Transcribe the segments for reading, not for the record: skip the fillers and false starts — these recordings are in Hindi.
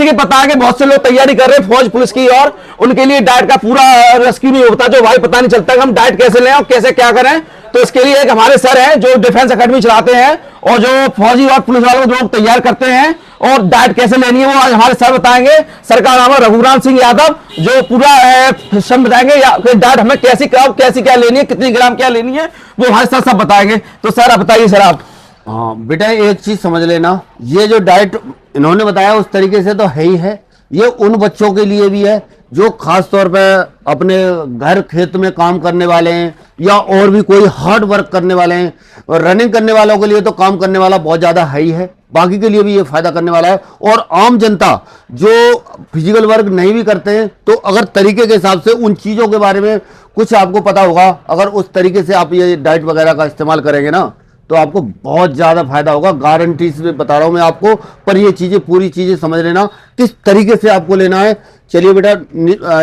कि पता है कि बहुत से लोग तैयारी कर रहे हैं फौज पुलिस की, और उनके लिए डाइट का पूरा रेस्क्यू नहीं होता, जो भाई पता नहीं चलता कि हम डाइट कैसे लें और कैसे क्या करें। तो इसके लिए एक हमारे सर हैं जो डिफेंस एकेडमी चलाते हैं और जो फौजी और पुलिस वालों को जो तैयार करते हैं और डाइट कैसे लेनी है वो आज हमारे सर बताएंगे। सर का नाम है रघुराम सिंह यादव, जो पूरा सिस्टम बताएंगे या डाइट हमें कैसी क्या लेनी है, कितनी ग्राम क्या लेनी है, वो हमारे सर सब बताएंगे। तो सर आप बताइए सर आप। हाँ बेटा, एक चीज समझ लेना, ये जो डाइट इन्होंने बताया उस तरीके से तो है ही है, ये उन बच्चों के लिए भी है जो खास तौर पे अपने घर खेत में काम करने वाले हैं या और भी कोई हार्ड वर्क करने वाले हैं। और रनिंग करने वालों के लिए तो काम करने वाला बहुत ज़्यादा है ही है, बाकी के लिए भी ये फायदा करने वाला है। और आम जनता जो फिजिकल वर्क नहीं भी करते हैं, तो अगर तरीके के हिसाब से उन चीज़ों के बारे में कुछ आपको पता होगा, अगर उस तरीके से आप ये डाइट वगैरह का इस्तेमाल करेंगे ना, तो आपको बहुत ज़्यादा फायदा होगा, गारंटी से बता रहा हूँ मैं आपको। पर ये चीज़ें पूरी चीज़ें समझ लेना किस तरीके से आपको लेना है। चलिए बेटा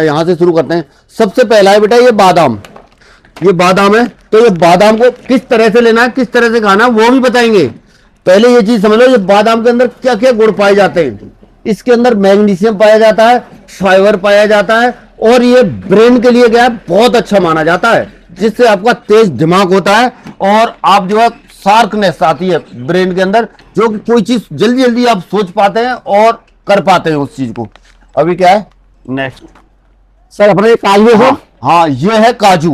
यहाँ से शुरू करते हैं। सबसे पहला है बेटा ये बादाम, ये बादाम है, तो ये बादाम को किस तरह से लेना है, किस तरह से खाना है वो भी बताएंगे। पहले ये चीज़ समझ लो, ये बादाम के अंदर क्या क्या गुण पाए जाते हैं। इसके अंदर मैग्नीशियम पाया जाता है, फाइबर पाया जाता है, और ये ब्रेन के लिए क्या है बहुत अच्छा माना जाता है, जिससे आपका तेज दिमाग होता है और आप जो है शार्पनेस आती है ब्रेन के अंदर, जो कि कोई चीज जल्दी जल्दी आप सोच पाते हैं और कर पाते हैं उस चीज को। अभी क्या है नेक्स्ट सर अपने काजू है। हाँ ये है काजू,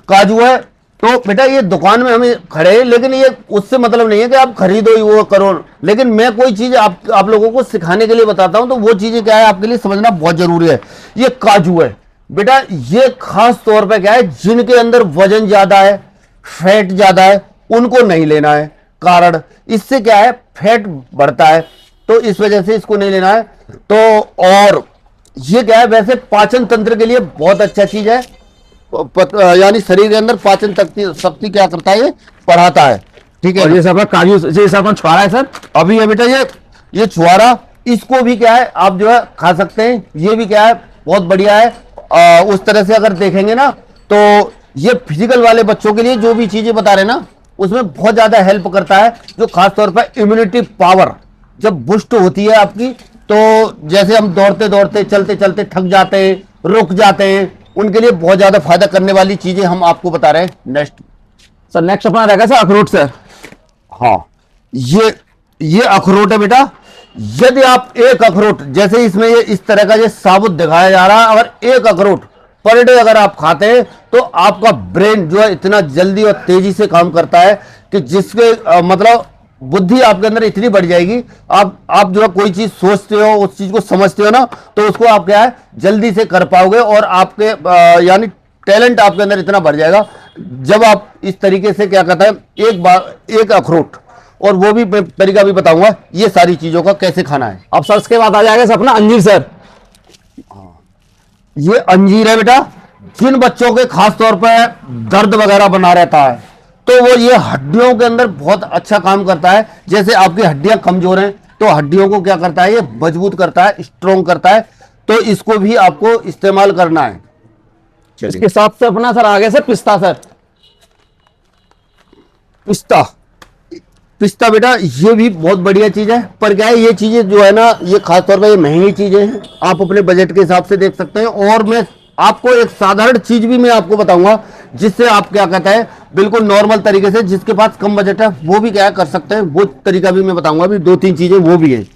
काजू है। तो बेटा ये दुकान में हमें खड़े हैं, लेकिन ये उससे मतलब नहीं है कि आप खरीदो ही वो करो, लेकिन मैं कोई चीज आप लोगों को सिखाने के लिए बताता हूं, तो वो चीजें क्या है आपके लिए समझना बहुत जरूरी है। ये काजू है बेटा, ये खास तौर पे क्या है, जिनके अंदर वजन ज्यादा है, फैट ज्यादा है, उनको नहीं लेना है। कारण इससे क्या है फैट बढ़ता है, तो इस वजह से इसको नहीं लेना है। तो और ये क्या है, वैसे पाचन तंत्र के लिए बहुत अच्छा चीज है, यानी शरीर के अंदर पाचन शक्ति क्या करता है, ये बढ़ाता है। ठीक है, और ये सब काजू, ये सब छुआरा है सर। अभी है बेटा ये छुआरा, इसको भी क्या है आप जो है खा सकते हैं, ये भी क्या है बहुत बढ़िया है। उस तरह से अगर देखेंगे ना, तो ये फिजिकल वाले बच्चों के लिए जो भी चीजें बता रहे हैं ना, उसमें बहुत ज्यादा हेल्प करता है, जो खास तौर पर इम्यूनिटी पावर जब बूस्ट होती है आपकी, तो जैसे हम दौड़ते दौड़ते चलते चलते थक जाते हैं, रुक जाते हैं, उनके लिए बहुत ज्यादा फायदा करने वाली चीजें हम आपको बता रहे हैं। नेक्स्ट सर, नेक्स्ट अपना रहेगा सर अखरोट सर। हाँ ये अखरोट है बेटा। यदि आप एक अखरोट, जैसे इसमें ये इस तरह का ये साबुत दिखाया जा रहा है, अगर एक अखरोट पर डे अगर आप खाते हैं, तो आपका ब्रेन जो है इतना जल्दी और तेजी से काम करता है कि जिसके मतलब बुद्धि आपके अंदर इतनी बढ़ जाएगी, आप जो है कोई चीज सोचते हो, उस चीज को समझते हो ना, तो उसको आप क्या है जल्दी से कर पाओगे, और आपके यानी टैलेंट आपके अंदर इतना बढ़ जाएगा जब आप इस तरीके से क्या कहता है एक अखरोट, और वो भी तरीका भी बताऊंगा ये सारी चीजों का कैसे खाना है। अब सर इसके बाद आ जाएगा सर अपना अंजीर सर। ये अंजीर है बेटा, जिन बच्चों के खास तौर पर दर्द वगैरह बना रहता है, तो वो ये हड्डियों के अंदर बहुत अच्छा काम करता है। जैसे आपकी हड्डियां कमजोर हैं, तो हड्डियों को क्या करता है, ये मजबूत करता है, स्ट्रोंग करता है, तो इसको भी आपको इस्तेमाल करना है। इसके साथ से अपना सर आगे से पिस्ता सर। पिस्ता बेटा ये भी बहुत बढ़िया चीज है, पर क्या है ये चीजें जो है ना, ये खास तौर पर ये महंगी चीजें हैं, आप अपने बजट के हिसाब से देख सकते हैं। और मैं आपको एक साधारण चीज भी मैं आपको बताऊंगा, जिससे आप क्या कहता है बिल्कुल नॉर्मल तरीके से, जिसके पास कम बजट है वो भी क्या कर सकते हैं, वो तरीका भी मैं बताऊंगा। अभी 2-3 चीजें वो भी है।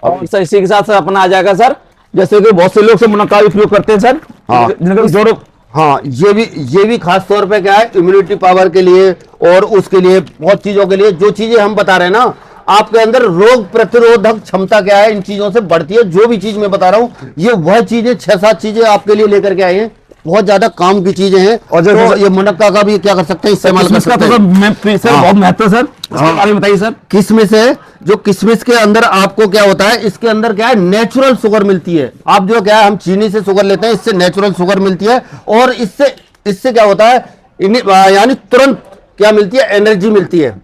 और सर इसी के साथ सर अपना आ जाएगा सर, जैसे कि बहुत से लोग से मुनक्का उपयोग करते हैं सर। हाँ जोड़ों, हाँ ये भी खास तौर पे क्या है इम्यूनिटी पावर के लिए, और उसके लिए बहुत चीजों के लिए, जो चीजें हम बता रहे हैं ना, आपके अंदर रोग प्रतिरोधक क्षमता क्या है इन चीजों से बढ़ती है। जो भी चीज मैं बता रहा हूँ, ये वह चीजें 6-7 चीजें आपके लिए लेकर के आए हैं, बहुत ज्यादा काम की चीजें हैं। और तो ये मुनक्का का भी क्या कर सकते हैं, इस्तेमाल कर सकते हैं। बहुत महत्व सर, बताइए सर। किशमिश है, जो किशमिश के अंदर आपको क्या होता है, इसके अंदर क्या है नेचुरल शुगर मिलती है। आप जो क्या है, हम चीनी से शुगर लेते हैं, इससे नेचुरल शुगर मिलती है, और इससे क्या होता है, यानी तुरंत क्या मिलती है, एनर्जी मिलती है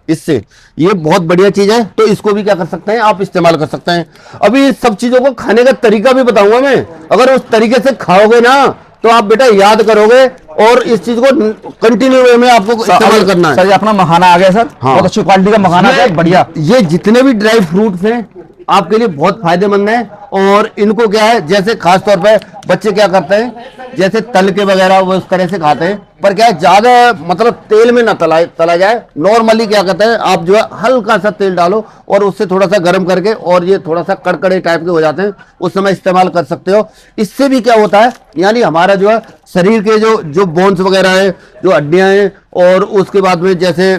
इससे। ये बहुत बढ़िया चीज है, तो इसको भी क्या कर सकते हैं, आप इस्तेमाल कर सकते हैं। अभी सब चीजों को खाने का तरीका भी बताऊंगा मैं, अगर उस तरीके से खाओगे ना, तो आप बेटा याद करोगे, और इस चीज को कंटिन्यू वे में आपको इस्तेमाल करना है। सर ये अपना मखाना आ गया सर। हाँ। बहुत अच्छी क्वालिटी का मखाना है, बढ़िया। ये जितने भी ड्राई फ्रूट्स हैं, आपके लिए बहुत फायदेमंद है। और इनको क्या है, जैसे खास तौर पे बच्चे क्या करते हैं, जैसे तल के वगैरह वो उस तरह से खाते हैं, पर क्या है ज्यादा मतलब तेल में ना तला जाए। नॉर्मली क्या कहते हैं, आप जो है हल्का सा तेल डालो और उससे थोड़ा सा गर्म करके, और ये थोड़ा सा कड़कड़े टाइप के हो जाते हैं, उस समय इस्तेमाल कर सकते हो। इससे भी क्या होता है, यानी हमारा जो है शरीर के जो बोन्स वगैरह है, जो हड्डियां हैं, और उसके बाद में जैसे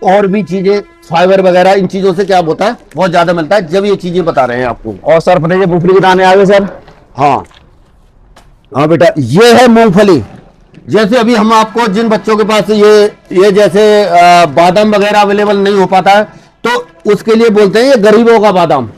और भी चीजें, फाइबर वगैरह, इन चीजों से क्या होता है, बहुत ज्यादा मिलता है, जब ये चीजें बता रहे हैं आपको। और सर अपने ये मूंगफली के दाने आ गए सर। हाँ हाँ बेटा, ये है मूंगफली। जैसे अभी हम आपको, जिन बच्चों के पास ये जैसे बादाम वगैरह अवेलेबल नहीं हो पाता है, तो उसके लिए बोलते हैं ये गरीबों का बादाम।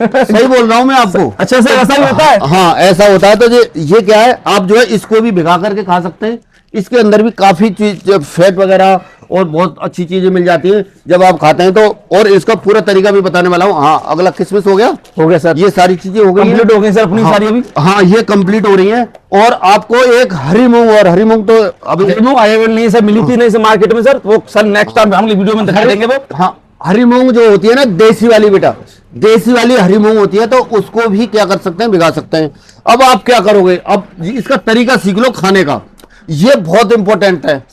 सही बोल रहा हूं मैं आपको? अच्छा सर, ऐसा ही होता है? हाँ ऐसा होता है। तो ये क्या है, आप जो है इसको भी भिगा करके खा सकते हैं। इसके अंदर भी काफी चीज, फैट वगैरह और बहुत अच्छी चीजें मिल जाती हैं जब आप खाते हैं तो। और इसका पूरा तरीका भी बताने वाला हूँ। हाँ, अगला किसमिस हो गया सर, ये सारी चीजें हो गई, कंप्लीट हो गई सर अपनी सारी अभी। हाँ ये कंप्लीट हो रही हैं। और आपको एक हरी मूंग, और हरी मूंग तो अभी अवेलेबल नहीं सर, मिली थी नहीं सर मार्केट में सर, वो सर नेक्स्ट टाइम हम वीडियो में दिखा देंगे वो। हाँ, हरी मूंग जो होती है ना, देसी वाली बेटा, देसी वाली हरी मूंग होती है, तो उसको भी क्या कर सकते हैं, भिगा सकते हैं। अब आप क्या करोगे, अब इसका तरीका सीख लो खाने का, ये बहुत इंपॉर्टेंट है।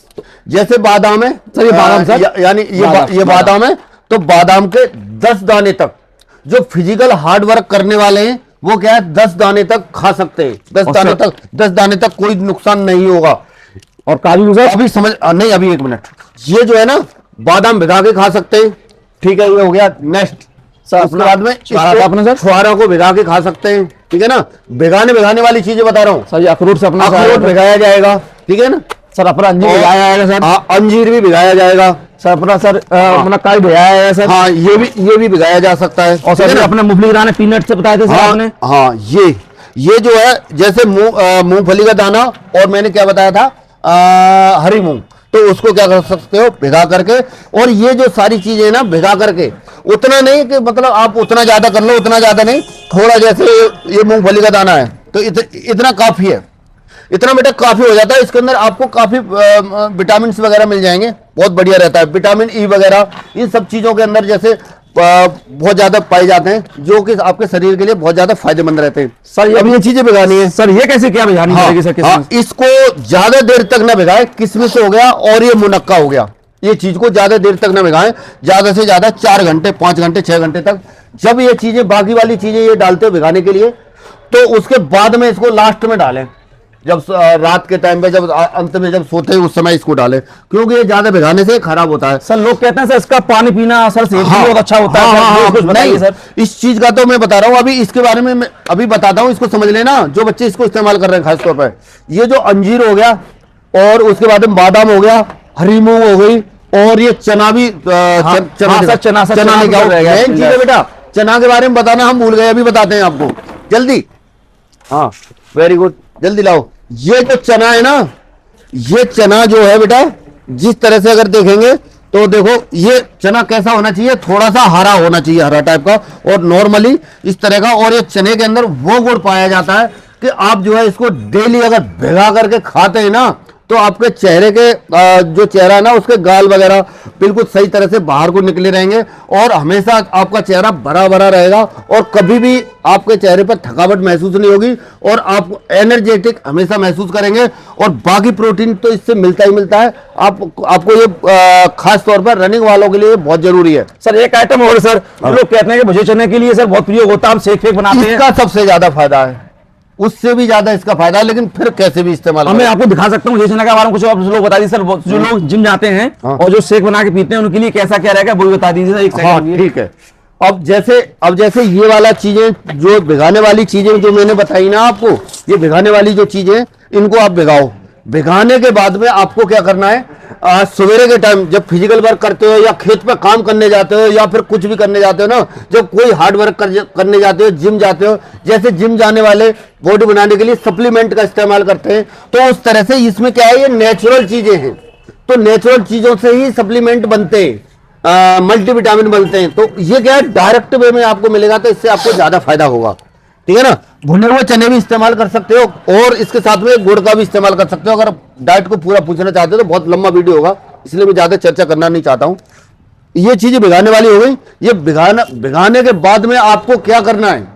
जैसे बादाम है सर, ये बादाम सर, यानी ये बादाम है, तो बादाम के 10 दाने तक जो फिजिकल हार्ड वर्क करने वाले हैं, वो क्या है 10 दाने तक खा सकते हैं। 10 दाने तक कोई नुकसान नहीं होगा। और काजू सर अभी समझ नहीं, अभी एक मिनट, ये जो है ना बादाम भिगा के खा सकते हैं, ठीक है, ये हो गया। नेक्स्ट सर, उसके बाद में अपने सर छुआरा को भिगा के खा सकते हैं, ठीक है ना। भिगाने वाली चीजें बता रहा हूँ सर, ये अखरोट से अपना अखरोट भिगाया जाएगा, ठीक है ना सर। अपना अंजीर भिगाया जाएगा सर। हाँ, अंजीर भी भिगाया जाएगा सर। अपना सर अपना काई भिगाया जाएगा सर। हाँ, ये भी भिगाया जा सकता है। और सर अपने मूंगफली के दाने पीनट से बताए थे सर आपने। हाँ, ये जो है जैसे मूंगफली का दाना, और मैंने क्या बताया था, हरी मूंग, तो उसको क्या कर सकते हो, भिगा करके। और ये जो सारी चीजें ना भिगा करके, उतना नहीं कि मतलब आप उतना ज्यादा कर लो, उतना ज्यादा नहीं, थोड़ा, जैसे ये मूंगफली का दाना है तो इतना काफी है, इतना बेटा काफी हो जाता है। इसके अंदर आपको काफी विटामिन वगैरह मिल जाएंगे, बहुत बढ़िया रहता है। विटामिन ई वगैरह इन सब चीजों के अंदर जैसे बहुत ज्यादा पाए जाते हैं, जो कि आपके शरीर के लिए बहुत ज्यादा फायदेमंद रहते हैं। सर अब ये चीजें भिगानी है सर, ये कैसे क्या भिगानी पड़ेगी सर? इसको ज्यादा देर तक ना भिगाए, किसमिस हो गया और ये मुनक्का हो गया, ये चीज को ज्यादा देर तक ना भिगाएं, ज्यादा से ज्यादा 4 घंटे, 5 घंटे, 6 घंटे तक। जब ये चीजें, बाकी वाली चीजें ये डालते हो भिगाने के लिए, तो उसके बाद में इसको लास्ट में डालें, जब रात के टाइम पे, जब अंत में जब सोते हैं उस समय इसको डालें, क्योंकि ये ज्यादा भिगाने से खराब होता है। सर लोग कहते हैं सर इसका पानी पीना सर सेहत के लिए बहुत अच्छा होता है। हाँ, कुछ बताइए सर। इस चीज का तो मैं बता रहा हूँ, अभी इसके बारे में मैं अभी बताता हूँ, इसको समझ लेना जो बच्चे इसको इस्तेमाल कर रहे हैं खासतौर पर। ये जो अंजीर हो गया, और उसके बाद में बादाम हो गया, हरी मूंग हो गई, और ये चना भी, चना मेन चीज है बेटा। चना के बारे में बताना हम भूल गए, अभी बताते हैं आपको जल्दी। हाँ, वेरी गुड, जल्दी लाओ। ये जो चना है ना, ये चना जो है बेटा, जिस तरह से अगर देखेंगे तो देखो, ये चना कैसा होना चाहिए, थोड़ा सा हरा होना चाहिए, हरा टाइप का, और नॉर्मली इस तरह का। और ये चने के अंदर वो गुण पाया जाता है कि आप जो है इसको डेली अगर भिगा करके खाते हैं ना, तो आपके चेहरे के जो चेहरा है ना, उसके गाल वगैरह बिल्कुल सही तरह से बाहर को निकले रहेंगे, और हमेशा आपका चेहरा भरा भरा रहेगा, और कभी भी आपके चेहरे पर थकावट महसूस नहीं होगी, और आप एनर्जेटिक हमेशा महसूस करेंगे। और बाकी प्रोटीन तो इससे मिलता ही मिलता है आपको। ये खास तौर पर रनिंग वालों के लिए बहुत जरूरी है। सर एक आइटम और सर, लोग कहते हैं कि भुजे चने के लिए सर बहुत प्रयोग होता है, हम शेक बनाते हैं, इसका सबसे ज्यादा फायदा है, उससे भी ज्यादा इसका फायदा है, लेकिन फिर कैसे भी इस्तेमाल। मैं आपको दिखा सकता हूँ भुजे चने के बारे में कुछ आप लोग बता दीजिए सर। जो लोग जिम जाते हैं और जो शेक बना के पीते हैं, उनके लिए कैसा क्या रहेगा वो भी बता दीजिए सर, एक सेकंड। ठीक है। अब जैसे ये वाला चीजें, जो भिगाने वाली चीजें जो मैंने बताई ना आपको, ये भिगाने वाली जो चीजें, इनको आप भिगाओ। भिगाने के बाद में आपको क्या करना है, सवेरे के टाइम जब फिजिकल वर्क करते हो, या खेत पे काम करने जाते हो, या फिर कुछ भी करने जाते हो ना, जब कोई हार्ड वर्क करने जाते हो, जिम जाते हो, जैसे जिम जाने वाले बॉडी बनाने के लिए सप्लीमेंट का इस्तेमाल करते हैं, तो उस तरह से इसमें क्या है, ये नेचुरल चीजें हैं, तो नेचुरल चीजों से ही सप्लीमेंट बनते हैं, मल्टीविटामिन बनते हैं। तो ये क्या है, डायरेक्ट वे में आपको मिलेगा, तो इससे आपको ज्यादा फायदा होगा, ठीक है ना। भुने हुए चने भी इस्तेमाल कर सकते हो, और इसके साथ में गुड़ का भी इस्तेमाल कर सकते हो। अगर डाइट को पूरा पूछना चाहते हो तो बहुत लंबा वीडियो होगा, इसलिए मैं ज्यादा चर्चा करना नहीं चाहता हूं। ये चीजें भिगाने वाली हो गई। ये भिगाने के बाद में आपको क्या करना है,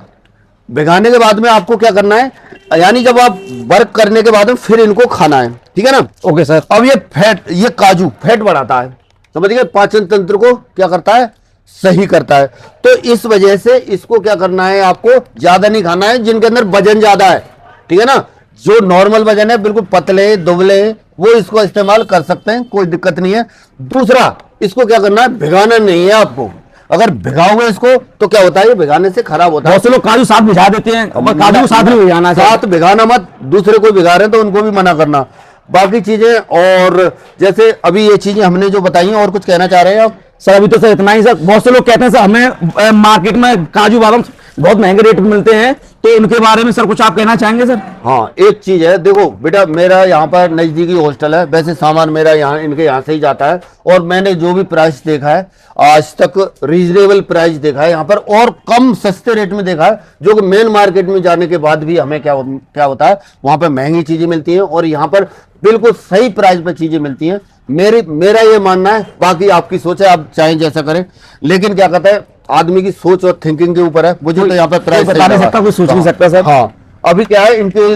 भिगाने के बाद में आपको क्या करना है, यानी जब आप वर्क करने के बाद में फिर इनको खाना है, ठीक है ना। Okay sir. अब ये फैट, ये काजू फैट बढ़ाता है, समझ गए, पाचन तंत्र को क्या करता है, सही करता है। तो इस वजह से इसको क्या करना है, आपको ज्यादा नहीं खाना है, जिनके अंदर वजन ज्यादा है, ठीक है ना, जो नॉर्मल वजन है, बिल्कुल पतले दुबले, वो इसको इस्तेमाल कर सकते हैं, कोई दिक्कत नहीं है। दूसरा, इसको क्या करना है, भिगाना नहीं है आपको। अगर भिगाओगे इसको तो क्या होता है, ये भिगाने से खराब होता है। बहुत से लोग काजू साथ भिगा देते हैं, और काजू को साथ में भिगाना है। साथ भिगाना मत, दूसरे कोई भिगा रहे हैं तो उनको भी मना करना। बाकी चीजें, और जैसे अभी ये चीजें हमने जो बताई हैं, और कुछ कहना चाह रहे हैं आप? सर अभी तो सर इतना ही सर। बहुत से लोग कहते हैं सर हमें मार्केट में काजू बादाम बहुत महंगे रेट में मिलते हैं, तो उनके बारे में सर कुछ आप कहना चाहेंगे सर? हाँ, एक चीज है, देखो बेटा, मेरा यहाँ पर नजदीकी हॉस्टल है, वैसे सामान मेरा यहाँ इनके यहाँ से ही जाता है, और मैंने जो भी प्राइस देखा है आज तक रीजनेबल प्राइस देखा है यहाँ पर, और कम सस्ते रेट में देखा है, जो कि मेन मार्केट में जाने के बाद भी हमें क्या होता है, वहां पर महंगी चीजें मिलती हैं और यहाँ पर बिल्कुल सही प्राइस पर चीजें मिलती हैं। मेरा ये मानना है, बाकी आपकी सोच है, आप चाहें जैसा करें, लेकिन क्या कहता है, आदमी की सोच और थिंकिंग के ऊपर है। मुझे तो यहाँ पर प्राइस बता नहीं सकता, कोई सोच नहीं सकता सर। हाँ, अभी क्या है, इनके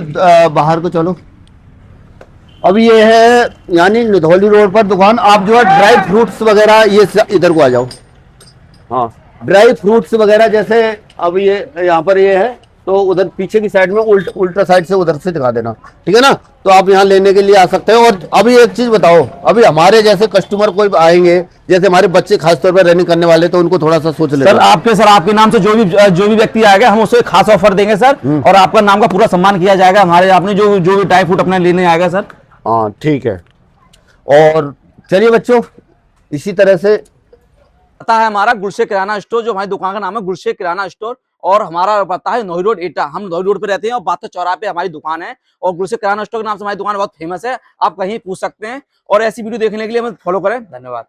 बाहर को चलो, अभी ये है यानी निधौली रोड पर दुकान। आप जो है ड्राई फ्रूट्स वगैरह, ये इधर को आ जाओ। हाँ, ड्राई फ्रूट्स वगैरह, जैसे अब ये यहाँ पर ये है, तो उधर पीछे की साइड में उल्टा साइड से उधर से दिखा देना, ठीक है ना। तो आप यहाँ लेने के लिए आ सकते हैं। और अभी एक चीज बताओ, अभी हमारे जैसे कस्टमर कोई आएंगे, जैसे हमारे बच्चे खासतौर पर रनिंग करने वाले, तो उनको थोड़ा सा सोच लेना। सर आपके नाम से जो भी व्यक्ति आएगा, हम उसको एक खास ऑफर देंगे सर, और आपका नाम का पूरा सम्मान किया जाएगा। हमारे आपने जो भी ड्राई फ्रूट अपने लेने आएगा सर। हाँ, ठीक है। और चलिए बच्चों, इसी तरह से पता है हमारा गुलशेख किराना स्टोर, जो हमारी दुकान का नाम है गुलशेख किराना स्टोर, और हमारा पता है नोई रोड एटा। हम नोई रोड पे रहते हैं और बात चौराहे पे हमारी दुकान है, और गुलशेख किराना स्टोर के नाम से हमारी दुकान बहुत फेमस है। आप कहीं पूछ सकते हैं, और ऐसी वीडियो देखने के लिए हमें फॉलो करें। धन्यवाद।